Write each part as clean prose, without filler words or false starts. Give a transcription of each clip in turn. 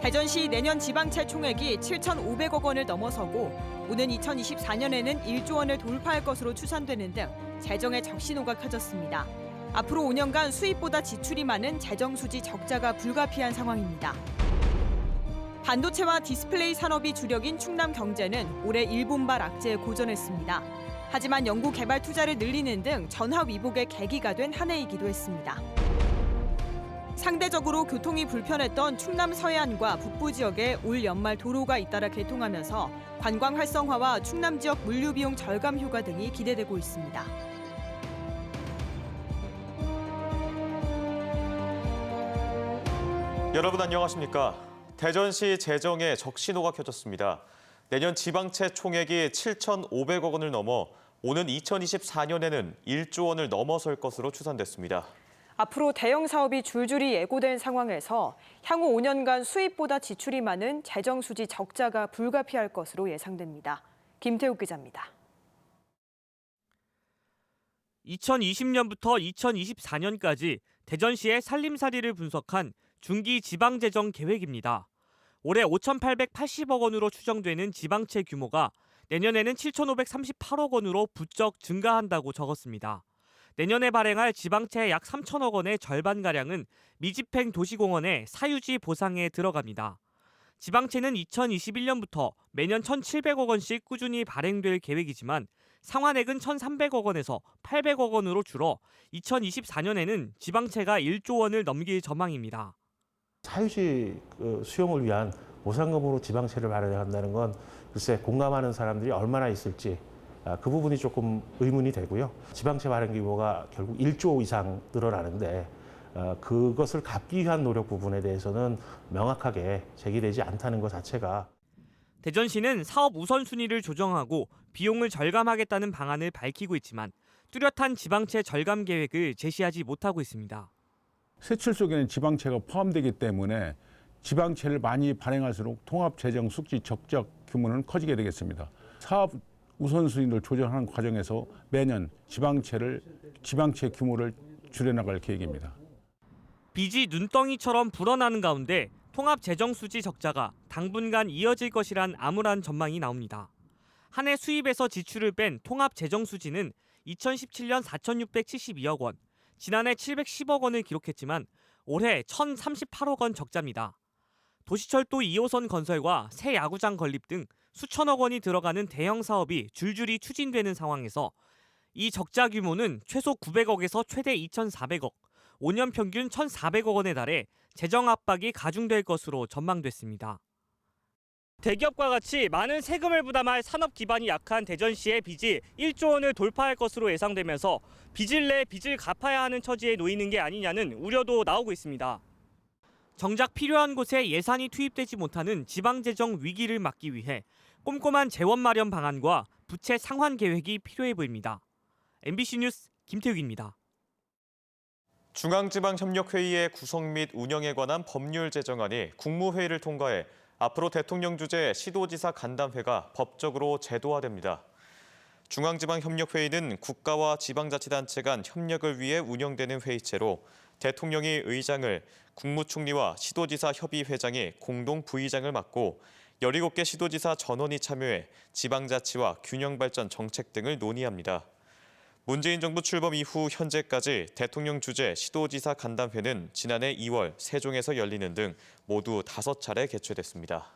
대전시 내년 지방채 총액이 7,500억 원을 넘어서고 오는 2024년에는 1조 원을 돌파할 것으로 추산되는 등 재정의 적신호가 켜졌습니다. 앞으로 5년간 수입보다 지출이 많은 재정 수지 적자가 불가피한 상황입니다. 반도체와 디스플레이 산업이 주력인 충남 경제는 올해 일본발 악재에 고전했습니다. 하지만 연구 개발 투자를 늘리는 등 전화 위복의 계기가 된 한 해이기도 했습니다. 상대적으로 교통이 불편했던 충남 서해안과 북부 지역에 올 연말 도로가 잇따라 개통하면서 관광 활성화와 충남 지역 물류 비용 절감 효과 등이 기대되고 있습니다. 여러분 안녕하십니까? 대전시 재정에 적신호가 켜졌습니다. 내년 지방채 총액이 7,500억 원을 넘어 오는 2024년에는 1조 원을 넘어설 것으로 추산됐습니다. 앞으로 대형 사업이 줄줄이 예고된 상황에서 향후 5년간 수입보다 지출이 많은 재정 수지 적자가 불가피할 것으로 예상됩니다. 김태욱 기자입니다. 2020년부터 2024년까지 대전시의 살림살이를 분석한 중기 지방재정 계획입니다. 올해 5,880억 원으로 추정되는 지방채 규모가 내년에는 7,538억 원으로 부쩍 증가한다고 적었습니다. 내년에 발행할 지방채 약 3천억 원의 절반가량은 미집행 도시공원의 사유지 보상에 들어갑니다. 지방채는 2021년부터 매년 1,700억 원씩 꾸준히 발행될 계획이지만 상환액은 1,300억 원에서 800억 원으로 줄어 2024년에는 지방채가 1조 원을 넘길 전망입니다. 사유지 수용을 위한 보상금으로 지방채를 마련한다는 건 글쎄 공감하는 사람들이 얼마나 있을지 그 부분이 조금 의문이 되고요. 지방채 발행 규모가 결국 1조 이상 늘어나는데 그것을 갚기 위한 노력 부분에 대해서는 명확하게 제기되지 않다는 것 자체가. 대전시는 사업 우선순위를 조정하고 비용을 절감하겠다는 방안을 밝히고 있지만 뚜렷한 지방채 절감 계획을 제시하지 못하고 있습니다. 세출 속에는 지방채가 포함되기 때문에 지방채를 많이 발행할수록 통합재정 숙지 적자 규모는 커지게 되겠습니다. 사업 우선순위를 조정하는 과정에서 매년 지방채 규모를 줄여나갈 계획입니다. 빚이 눈덩이처럼 불어나는 가운데 통합재정수지 적자가 당분간 이어질 것이란 암울한 전망이 나옵니다. 한 해 수입에서 지출을 뺀 통합재정수지는 2017년 4,672억 원, 지난해 710억 원을 기록했지만 올해 1,038억 원 적자입니다. 도시철도 2호선 건설과 새 야구장 건립 등 수천억 원이 들어가는 대형 사업이 줄줄이 추진되는 상황에서 이 적자 규모는 최소 900억에서 최대 2,400억, 5년 평균 1,400억 원에 달해 재정 압박이 가중될 것으로 전망됐습니다. 대기업과 같이 많은 세금을 부담할 산업 기반이 약한 대전시의 빚이 1조 원을 돌파할 것으로 예상되면서 빚을 내 빚을 갚아야 하는 처지에 놓이는 게 아니냐는 우려도 나오고 있습니다. 정작 필요한 곳에 예산이 투입되지 못하는 지방재정 위기를 막기 위해 꼼꼼한 재원 마련 방안과 부채 상환 계획이 필요해 보입니다. MBC 뉴스 김태욱입니다. 중앙지방협력회의의 구성 및 운영에 관한 법률 제정안이 국무회의를 통과해 앞으로 대통령 주재 시도지사 간담회가 법적으로 제도화됩니다. 중앙지방협력회의는 국가와 지방자치단체 간 협력을 위해 운영되는 회의체로 대통령이 의장을, 국무총리와 시도지사 협의회장이 공동 부의장을 맡고 17개 시도지사 전원이 참여해 지방자치와 균형발전 정책 등을 논의합니다. 문재인 정부 출범 이후 현재까지 대통령 주재 시도지사 간담회는 지난해 2월 세종에서 열리는 등 모두 5차례 개최됐습니다.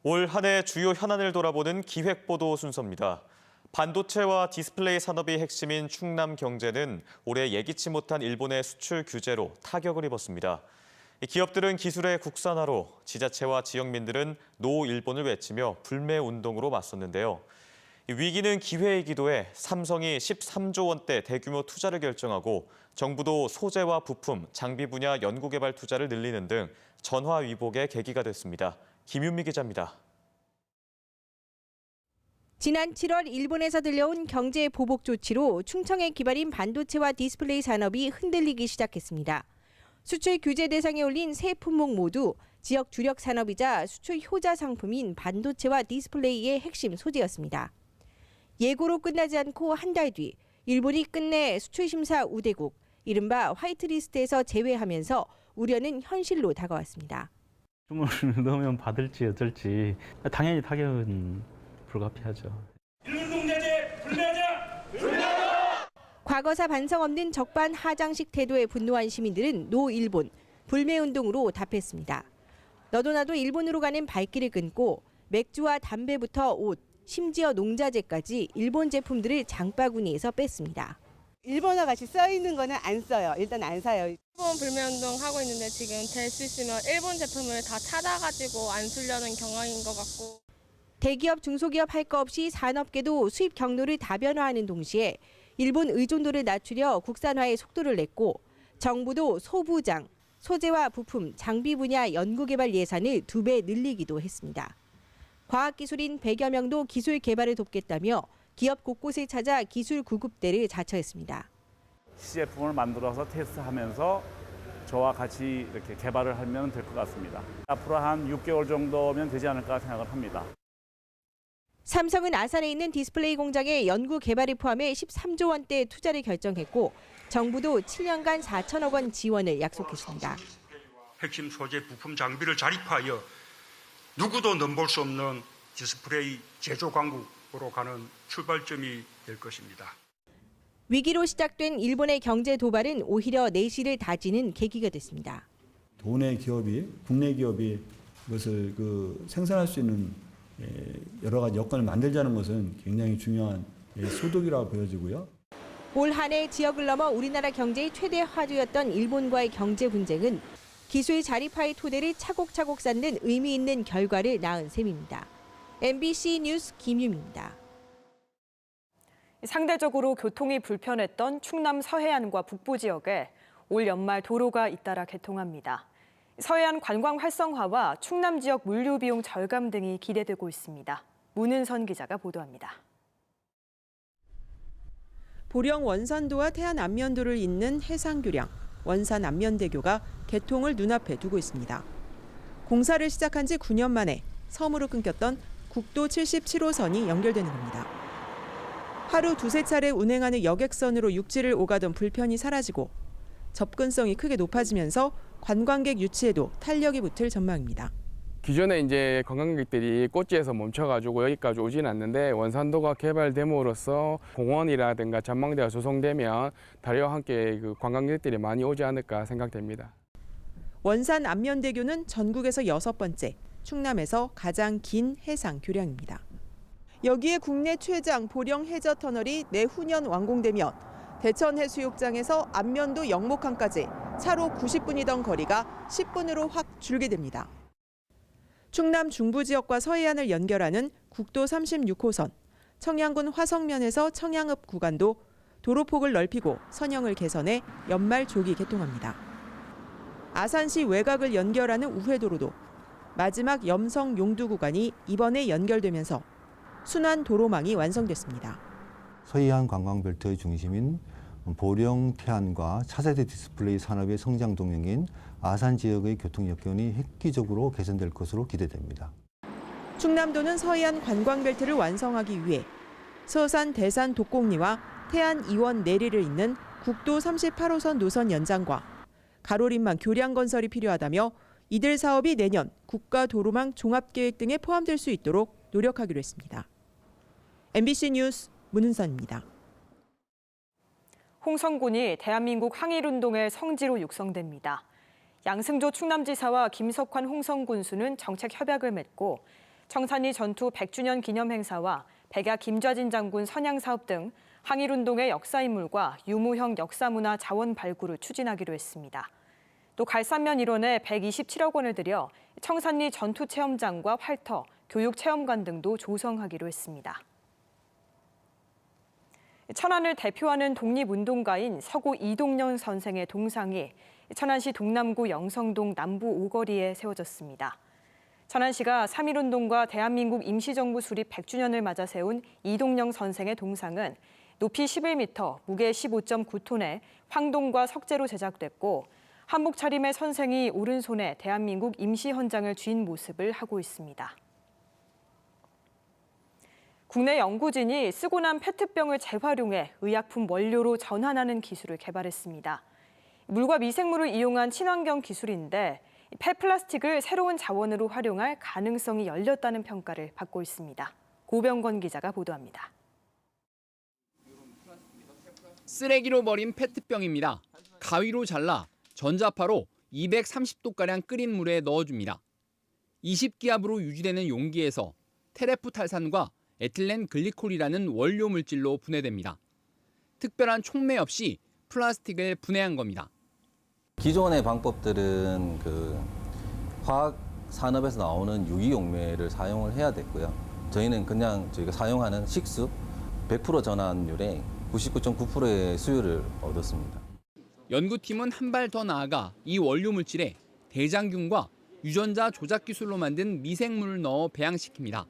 올 한 해 주요 현안을 돌아보는 기획보도 순서입니다. 반도체와 디스플레이 산업이 핵심인 충남 경제는 올해 예기치 못한 일본의 수출 규제로 타격을 입었습니다. 기업들은 기술의 국산화로, 지자체와 지역민들은 노 일본을 외치며 불매 운동으로 맞섰는데요. 위기는 기회이기도 해 삼성이 13조 원대 대규모 투자를 결정하고 정부도 소재와 부품, 장비 분야 연구개발 투자를 늘리는 등 전화위복의 계기가 됐습니다. 김윤미 기자입니다. 지난 7월 일본에서 들려온 경제 보복 조치로 충청에 기반인 반도체와 디스플레이 산업이 흔들리기 시작했습니다. 수출 규제 대상에 올린 세 품목 모두 지역 주력 산업이자 수출 효자 상품인 반도체와 디스플레이의 핵심 소재였습니다. 예고로 끝나지 않고 한 달 뒤 일본이 끝내 수출 심사 우대국, 이른바 화이트리스트에서 제외하면서 우려는 현실로 다가왔습니다. 주문을 넣으면 받을지 어쩔지 당연히 타격은 불가피하죠. 일본 농자재 불매하자! 과거사 반성 없는 적반 하장식 태도에 분노한 시민들은 노 일본, 불매운동으로 답했습니다. 너도 나도 일본으로 가는 발길을 끊고 맥주와 담배부터 옷, 심지어 농자재까지 일본 제품들을 장바구니에서 뺐습니다. 일본어 같이 써 있는 거는 안 써요. 일단 안 사요. 일본 불매운동 하고 있는데 지금 될 수 있으면 일본 제품을 다 찾아가지고 안 쓰려는 경향인 것 같고. 대기업, 중소기업 할 거 없이 산업계도 수입 경로를 다변화하는 동시에 일본 의존도를 낮추려 국산화에 속도를 냈고 정부도 소부장, 소재와 부품, 장비 분야 연구개발 예산을 2배 늘리기도 했습니다. 과학기술인 100여 명도 기술 개발을 돕겠다며 기업 곳곳을 찾아 기술 구급대를 자처했습니다. 시제품을 만들어서 테스트하면서 저와 같이 이렇게 개발을 하면 될 것 같습니다. 앞으로 한 6개월 정도면 되지 않을까 생각을 합니다. 삼성은 아산에 있는 디스플레이 공장의 연구 개발을 포함해 13조 원대 투자를 결정했고 정부도 7년간 4천억 원 지원을 약속했습니다. 핵심 소재 부품 장비를 자립하여 누구도 넘볼 수 없는 디스플레이 제조 강국으로 가는 출발점이 될 것입니다. 위기로 시작된 일본의 경제 도발은 오히려 내실을 다지는 계기가 됐습니다. 도내 기업이, 국내 기업이 이것을 생산할 수 있는 여러 가지 여건을 만들자는 것은 굉장히 중요한 소득이라고 보여지고요. 올 한 해 지역을 넘어 우리나라 경제의 최대 화두였던 일본과의 경제 분쟁은 기술 자립화의 토대를 차곡차곡 쌓는 의미 있는 결과를 낳은 셈입니다. MBC 뉴스 김유미입니다. 상대적으로 교통이 불편했던 충남 서해안과 북부 지역에 올 연말 도로가 잇따라 개통합니다. 서해안 관광 활성화와 충남 지역 물류 비용 절감 등이 기대되고 있습니다. 문은선 기자가 보도합니다. 보령 원산도와 태안 안면도를 잇는 해상교량, 원산 안면대교가 개통을 눈앞에 두고 있습니다. 공사를 시작한 지 9년 만에 섬으로 끊겼던 국도 77호선이 연결되는 겁니다. 하루 두세 차례 운행하는 여객선으로 육지를 오가던 불편이 사라지고 접근성이 크게 높아지면서 관광객 유치에도 탄력이 붙을 전망입니다. 기존에 이제 관광객들이 꽃지에서 멈춰가지고 여기까지 오지는 않는데 원산도가 개발됨으로써 공원이라든가 전망대가 조성되면 다리와 함께 관광객들이 많이 오지 않을까 생각됩니다. 원산 안면대교는 전국에서 6번째, 충남에서 가장 긴 해상 교량입니다. 여기에 국내 최장 보령 해저 터널이 내후년 완공되면 대천 해수욕장에서 안면도 영목항까지 차로 90분이던 거리가 10분으로 확 줄게 됩니다. 충남 중부 지역과 서해안을 연결하는 국도 36호선, 청양군 화성면에서 청양읍 구간도 도로폭을 넓히고 선형을 개선해 연말 조기 개통합니다. 아산시 외곽을 연결하는 우회도로도 마지막 염성 용두 구간이 이번에 연결되면서 순환 도로망이 완성됐습니다. 서해안 관광벨트의 중심인 보령, 태안과 차세대 디스플레이 산업의 성장 동력인 아산 지역의 교통 여건이 획기적으로 개선될 것으로 기대됩니다. 충남도는 서해안 관광벨트를 완성하기 위해 서산 대산 독곡리와 태안 이원 내리를 잇는 국도 38호선 노선 연장과 가로림만 교량 건설이 필요하다며 이들 사업이 내년 국가도로망 종합계획 등에 포함될 수 있도록 노력하기로 했습니다. MBC 뉴스 문은선입니다. 홍성군이 대한민국 항일운동의 성지로 육성됩니다. 양승조 충남지사와 김석환 홍성군수는 정책 협약을 맺고 청산리 전투 100주년 기념 행사와 백야 김좌진 장군 선양 사업 등 항일운동의 역사인물과 유무형 역사문화 자원 발굴을 추진하기로 했습니다. 또 갈산면 일원에 127억 원을 들여 청산리 전투 체험장과 활터, 교육 체험관 등도 조성하기로 했습니다. 천안을 대표하는 독립운동가인 서구 이동영 선생의 동상이 천안시 동남구 영성동 남부 오거리에 세워졌습니다. 천안시가 3.1운동과 대한민국 임시정부 수립 100주년을 맞아 세운 이동영 선생의 동상은 높이 11m, 무게 15.9톤의 황동과 석재로 제작됐고 한복 차림의 선생이 오른손에 대한민국 임시헌장을 쥔 모습을 하고 있습니다. 국내 연구진이 쓰고 난 페트병을 재활용해 의약품 원료로 전환하는 기술을 개발했습니다. 물과 미생물을 이용한 친환경 기술인데 폐플라스틱을 새로운 자원으로 활용할 가능성이 열렸다는 평가를 받고 있습니다. 고병건 기자가 보도합니다. 쓰레기로 버린 페트병입니다. 가위로 잘라 전자파로 230도가량 끓인 물에 넣어줍니다. 20기압으로 유지되는 용기에서 테레프탈산과 에틸렌 글리콜이라는 원료 물질로 분해됩니다. 특별한 촉매 없이 플라스틱을 분해한 겁니다. 기존의 방법들은 화학 산업에서 나오는 유기용매를 사용을 해야 됐고요. 저희는 그냥 저희가 사용하는 식수 100% 전환율의 99.9%의 수율을 얻었습니다. 연구팀은 한 발 더 나아가 이 원료 물질에 대장균과 유전자 조작 기술로 만든 미생물을 넣어 배양시킵니다.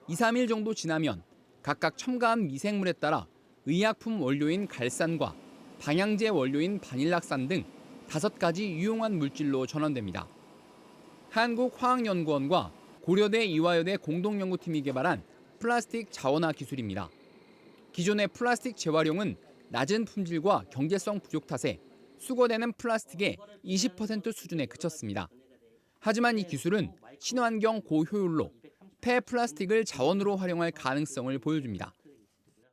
2, 3일 정도 지나면 각각 첨가한 미생물에 따라 의약품 원료인 갈산과 방향제 원료인 바닐락산 등 5가지 유용한 물질로 전환됩니다. 한국화학연구원과 고려대 이화여대 공동연구팀이 개발한 플라스틱 자원화 기술입니다. 기존의 플라스틱 재활용은 낮은 품질과 경제성 부족 탓에 수거되는 플라스틱의 20% 수준에 그쳤습니다. 하지만 이 기술은 친환경 고효율로 폐플라스틱을 자원으로 활용할 가능성을 보여줍니다.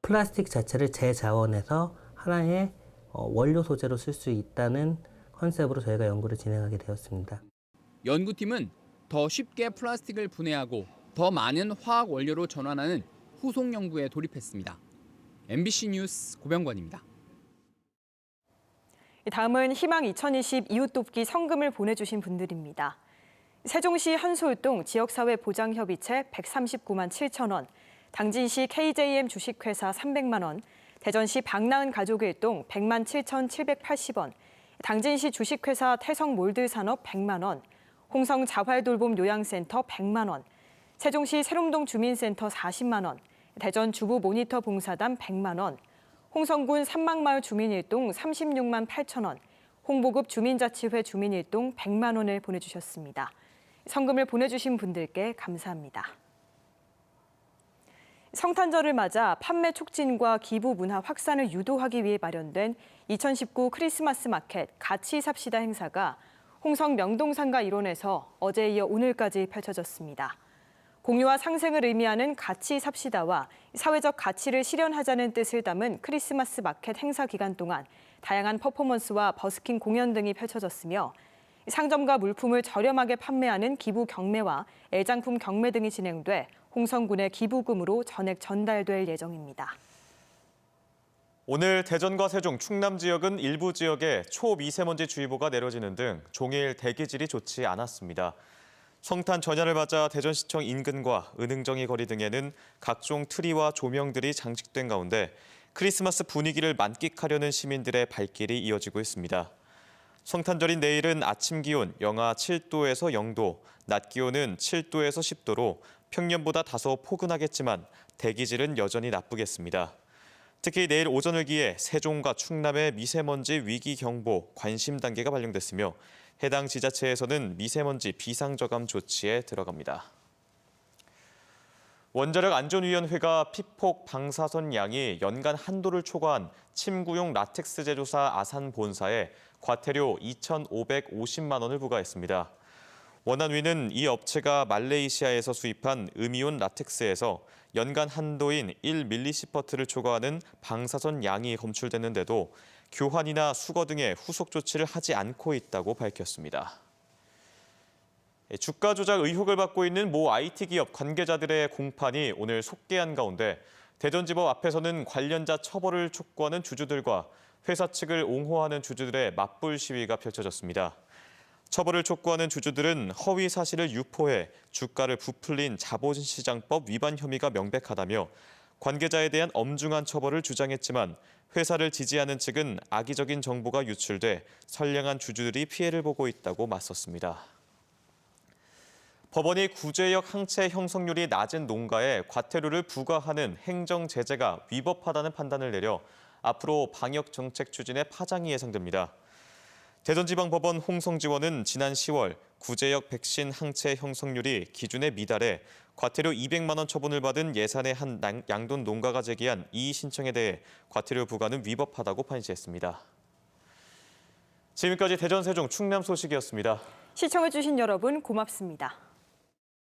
플라스틱 자체를 재자원해서 하나의 원료 소재로 쓸 수 있다는 컨셉으로 저희가 연구를 진행하게 되었습니다. 연구팀은 더 쉽게 플라스틱을 분해하고 더 많은 화학 원료로 전환하는 후속 연구에 돌입했습니다. MBC 뉴스 고병관입니다. 다음은 희망 2020 이웃돕기 성금을 보내주신 분들입니다. 세종시 현수울동 지역사회 보장협의체 139만 7천 원, 당진시 KJM 주식회사 300만 원, 대전시 박나은 가족일동 100만 7,780원, 당진시 주식회사 태성몰드산업 100만 원, 홍성 자활돌봄 요양센터 100만 원, 세종시 세롬동 주민센터 40만 원, 대전 주부 모니터 봉사단 100만 원, 홍성군 삼막마을 주민일동 36만 8천 원, 홍보급 주민자치회 주민일동 100만 원을 보내주셨습니다. 성금을 보내주신 분들께 감사합니다. 성탄절을 맞아 판매 촉진과 기부 문화 확산을 유도하기 위해 마련된 2019 크리스마스 마켓 같이 삽시다 행사가 홍성 명동상가 일원에서 어제에 이어 오늘까지 펼쳐졌습니다. 공유와 상생을 의미하는 같이 삽시다와 사회적 가치를 실현하자는 뜻을 담은 크리스마스 마켓 행사 기간 동안 다양한 퍼포먼스와 버스킹 공연 등이 펼쳐졌으며 상점과 물품을 저렴하게 판매하는 기부 경매와 애장품 경매 등이 진행돼 홍성군의 기부금으로 전액 전달될 예정입니다. 오늘 대전과 세종, 충남 지역은 일부 지역에 초미세먼지 주의보가 내려지는 등 종일 대기질이 좋지 않았습니다. 성탄 전야를 맞아 대전시청 인근과 은흥정이 거리 등에는 각종 트리와 조명들이 장식된 가운데 크리스마스 분위기를 만끽하려는 시민들의 발길이 이어지고 있습니다. 성탄절인 내일은 아침 기온 영하 7도에서 0도, 낮 기온은 7도에서 10도로 평년보다 다소 포근하겠지만 대기질은 여전히 나쁘겠습니다. 특히 내일 오전을 기해 세종과 충남의 미세먼지 위기 경보 관심 단계가 발령됐으며 해당 지자체에서는 미세먼지 비상저감 조치에 들어갑니다. 원자력 안전위원회가 피폭 방사선 양이 연간 한도를 초과한 침구용 라텍스 제조사 아산 본사에 과태료 2,550만 원을 부과했습니다. 원안위는 이 업체가 말레이시아에서 수입한 음이온 라텍스에서 연간 한도인 1mS를 초과하는 방사선 양이 검출됐는데도 교환이나 수거 등의 후속 조치를 하지 않고 있다고 밝혔습니다. 주가 조작 의혹을 받고 있는 모 IT 기업 관계자들의 공판이 오늘 속개한 가운데 대전지법 앞에서는 관련자 처벌을 촉구하는 주주들과 회사 측을 옹호하는 주주들의 맞불 시위가 펼쳐졌습니다. 처벌을 촉구하는 주주들은 허위 사실을 유포해 주가를 부풀린 자본시장법 위반 혐의가 명백하다며 관계자에 대한 엄중한 처벌을 주장했지만 회사를 지지하는 측은 악의적인 정보가 유출돼 선량한 주주들이 피해를 보고 있다고 맞섰습니다. 법원이 구제역 항체 형성률이 낮은 농가에 과태료를 부과하는 행정 제재가 위법하다는 판단을 내려 앞으로 방역 정책 추진에 파장이 예상됩니다. 대전지방법원 홍성지원은 지난 10월 구제역 백신 항체 형성률이 기준에 미달해 과태료 200만 원 처분을 받은 예산의 한 양돈 농가가 제기한 이의 신청에 대해 과태료 부과는 위법하다고 판시했습니다. 지금까지 대전, 세종, 충남 소식이었습니다. 시청해주신 여러분 고맙습니다.